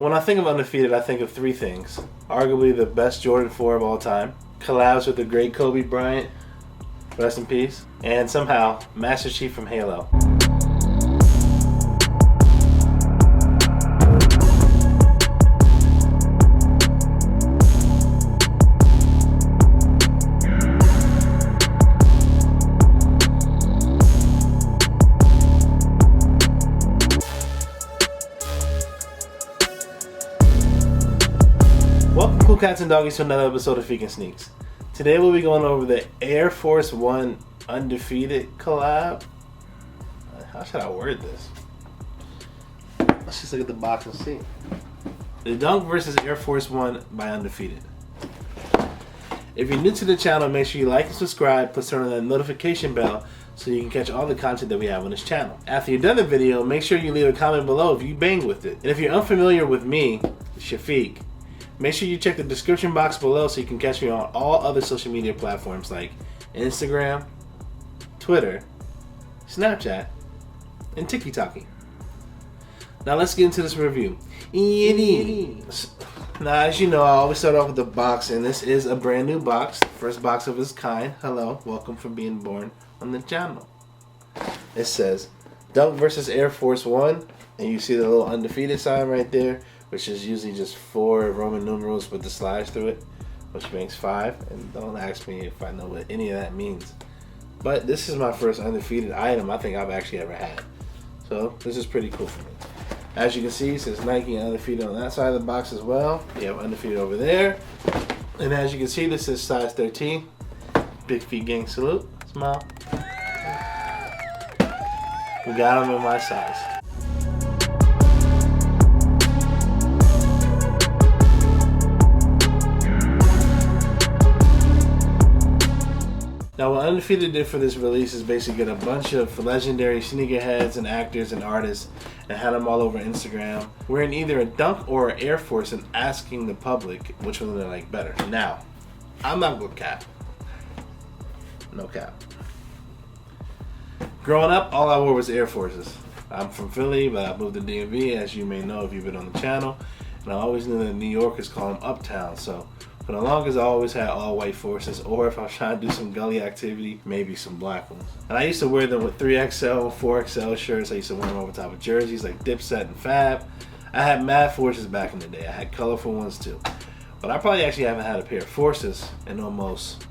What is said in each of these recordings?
When I think of Undefeated, I think of three things. Arguably the best Jordan 4 of all time, collabs with the great Kobe Bryant, rest in peace, and somehow Master Chief from Halo. Welcome, cool cats and doggies, to another episode of FiqNSneaks. Today we'll be going over the Air Force One Undefeated collab. How should I word this? Let's just look at the box and see. The Dunk versus Air Force One by Undefeated. If you're new to the channel, make sure you like and subscribe, plus turn on that notification bell so you can catch all the content that we have on this channel. After you're done the video, make sure you leave a comment below if you bang with it. And if you're unfamiliar with me, Shafiq, make sure you check the description box below so you can catch me on all other social media platforms like Instagram, Twitter, Snapchat, and TikTok. Now let's get into this review. Now, as you know, I always start off with the box, and this is a brand new box, first box of its kind. Hello, welcome for being born on the channel. It says Dunk versus Air Force One, and you see the little Undefeated sign right there, which is usually just 4 Roman numerals with the slides through it, which makes 5. And don't ask me if I know what any of that means. But this is my first Undefeated item I think I've actually ever had. So this is pretty cool for me. As you can see, it says Nike and Undefeated on that side of the box as well. You have Undefeated over there. And as you can see, this is size 13. Big feet gang salute. Smile. We got them in my size. Now, what Undefeated did for this release is basically get a bunch of legendary sneakerheads and actors and artists and had them all over Instagram wearing either a Dunk or an Air Force and asking the public which one they like better. Now, I'm not gonna cap. No cap. Growing up, all I wore was Air Forces. I'm from Philly, but I moved to DMV, as you may know if you've been on the channel. And I always knew that New Yorkers call them Uptown, so for the longest, I always had all white Forces, or if I was trying to do some gully activity, maybe some black ones. And I used to wear them with 3XL, 4XL shirts. I used to wear them over top of jerseys like Dipset and Fab. I had mad Forces back in the day. I had colorful ones too. But I probably actually haven't had a pair of Forces in almost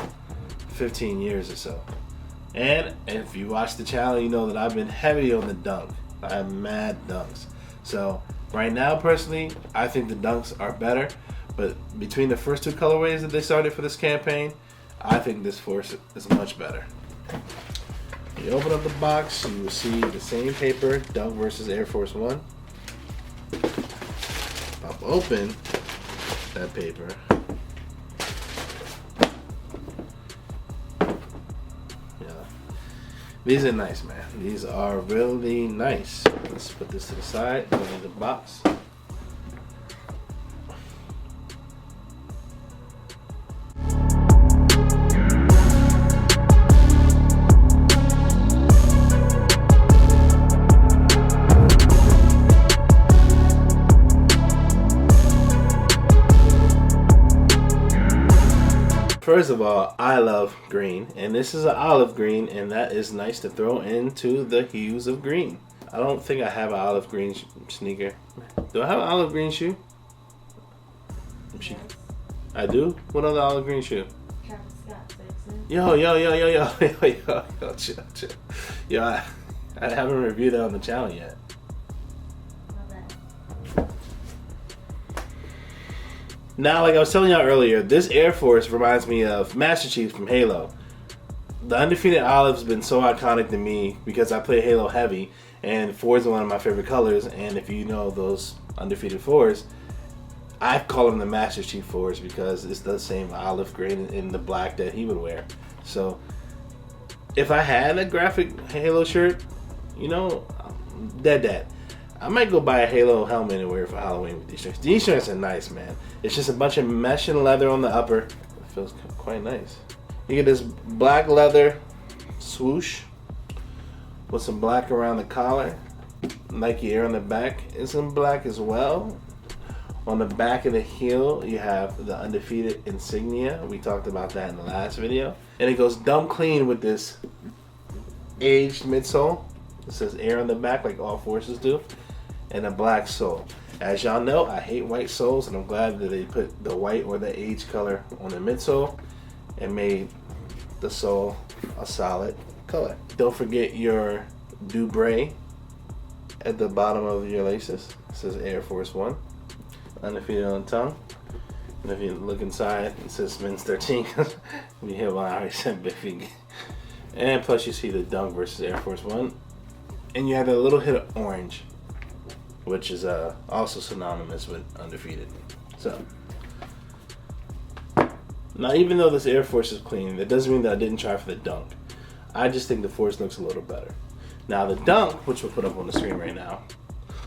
15 years or so. And if you watch the channel, you know that I've been heavy on the Dunk. I have mad Dunks. So right now, personally, I think the Dunks are better. But between the first two colorways that they started for this campaign, I think this Force is much better. You open up the box, you will see the same paper, Dunk versus Air Force One. Pop open that paper. Yeah, these are nice, man. These are really nice. Let's put this to the side, go in the box. First of all, I love green, and this is an olive green, and that is nice to throw into the hues of green. I don't think I have an olive green sneaker. Do I have an olive green shoe? I do? What other olive green shoe? Travis Scott, Yo, chill. Yo, I haven't reviewed that on the channel yet. Now, like I was telling y'all earlier, this Air Force reminds me of Master Chief from Halo. The Undefeated Olive's been so iconic to me because I play Halo heavy, and 4 is one of my favorite colors, and if you know those Undefeated 4s, I call them the Master Chief 4s because it's the same olive green in the black that he would wear. So, if I had a graphic Halo shirt, you know, dead. I might go buy a Halo helmet and wear it for Halloween with these shirts. These shirts are nice, man. It's just a bunch of mesh and leather on the upper. It feels quite nice. You get this black leather swoosh with some black around the collar. Nike Air on the back is in black as well. On the back of the heel, you have the Undefeated insignia. We talked about that in the last video. And it goes dumb clean with this aged midsole. It says Air on the back like all forces do. And a black sole. As y'all know, I hate white soles, and I'm glad that they put the white or the aged color on the midsole and made the sole a solid color. Don't forget your Dubray at the bottom of your laces. It says Air Force One. Undefeated on the tongue. And if you look inside, it says Men's 13. You hear why I already said Biffy. And plus you see the Dunk versus Air Force One. And you have a little hit of orange, which is also synonymous with Undefeated. So, now even though this Air Force is clean, that doesn't mean that I didn't try for the Dunk. I just think the Force looks a little better. Now the Dunk, which we'll put up on the screen right now.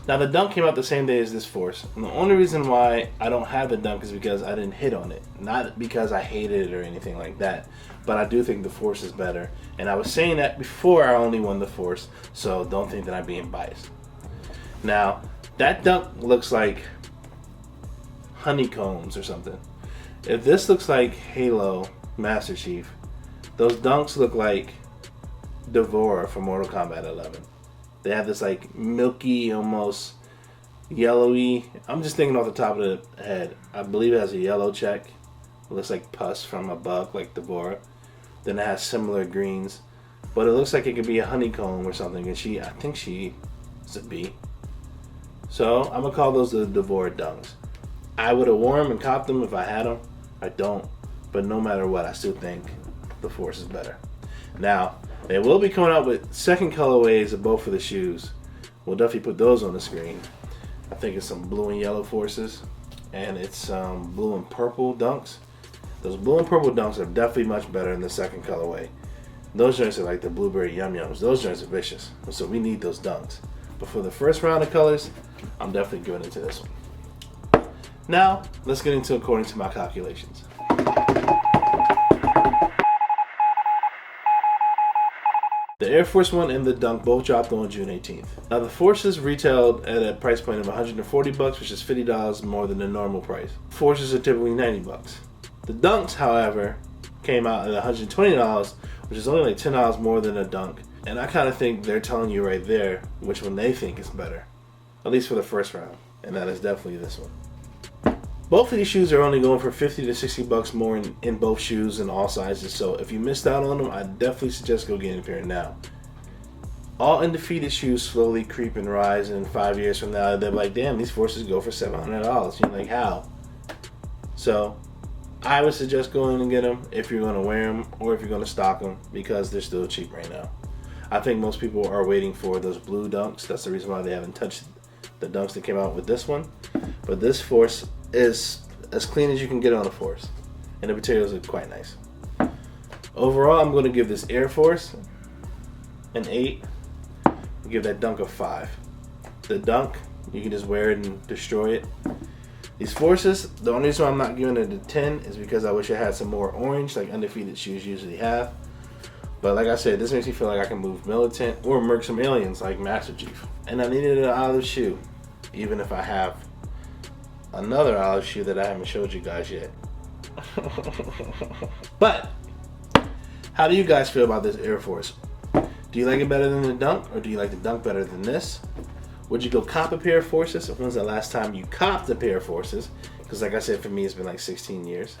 Now the Dunk came out the same day as this Force. And the only reason why I don't have the Dunk is because I didn't hit on it. Not because I hated it or anything like that. But I do think the Force is better. And I was saying that before I only won the Force. So don't think that I'm being biased. Now, that Dunk looks like honeycombs or something. If this looks like Halo Master Chief, those Dunks look like Devora from Mortal Kombat 11. They have this like milky, almost yellowy. I'm just thinking off the top of the head. I believe it has a yellow check. It looks like pus from a bug, like Devora. Then it has similar greens, but it looks like it could be a honeycomb or something. And I think she is a bee. So I'm gonna call those the Devora Dunks. I would have worn them and copped them if I had them. I don't, but no matter what, I still think the Force is better. Now, they will be coming out with second colorways of both of the shoes. We'll definitely put those on the screen. I think it's some blue and yellow Forces, and it's blue and purple Dunks. Those blue and purple Dunks are definitely much better in the second colorway. Those joints are like the blueberry yum yums. Those joints are vicious, so we need those Dunks. But for the first round of colors, I'm definitely giving it to this one. Now, let's get into according to my calculations. The Air Force One and the Dunk both dropped on June 18th. Now the Forces retailed at a price point of $140, which is $50 more than the normal price. Forces are typically $90. The Dunks, however, came out at $120, which is only like $10 more than a Dunk. And I kind of think they're telling you right there which one they think is better, at least for the first round, and that is definitely this one. Both of these shoes are only going for $50 to $60 more in both shoes and all sizes, so if you missed out on them, I definitely suggest go getting a pair now. All Undefeated shoes slowly creep and rise, and 5 years from now, they're like, damn, these Forces go for $700. You're like, how? So, I would suggest going and get them if you're going to wear them or if you're going to stock them, because they're still cheap right now. I think most people are waiting for those blue Dunks. That's the reason why they haven't touched the Dunks that came out with this one. But this Force is as clean as you can get on a Force, and the materials are quite nice. Overall, I'm going to give this Air Force an 8. I'll give that Dunk a 5. The Dunk, you can just wear it and destroy it. These Forces, the only reason I'm not giving it a 10 is because I wish I had some more orange like Undefeated shoes usually have. But like I said, this makes me feel like I can move militant or murk some aliens like Master Chief. And I needed an olive shoe, even if I have another olive shoe that I haven't showed you guys yet. But how do you guys feel about this Air Force? Do you like it better than the Dunk, or do you like the Dunk better than this? Would you go cop a pair of Forces? When's the last time you copped a pair of Forces? Because like I said, for me it's been like 16 years.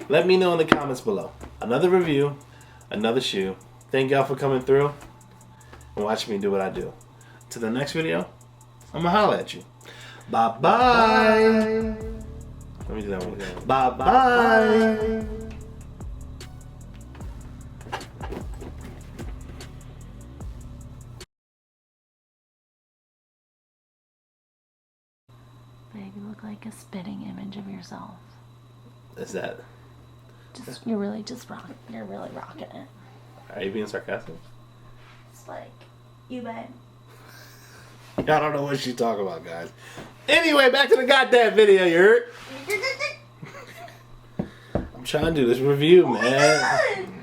Let me know in the comments below. Another review, another shoe. Thank y'all for coming through and watching me do what I do. To the next video, I'm gonna holler at you. Bye bye. Let me do that one. Bye bye. Babe, you look like a spitting image of yourself. Is that? You're really rocking it. Are you being sarcastic? It's like, you babe. I don't know what she's talking about, guys. Anyway, back to the goddamn video, you heard? I'm trying to do this review, man.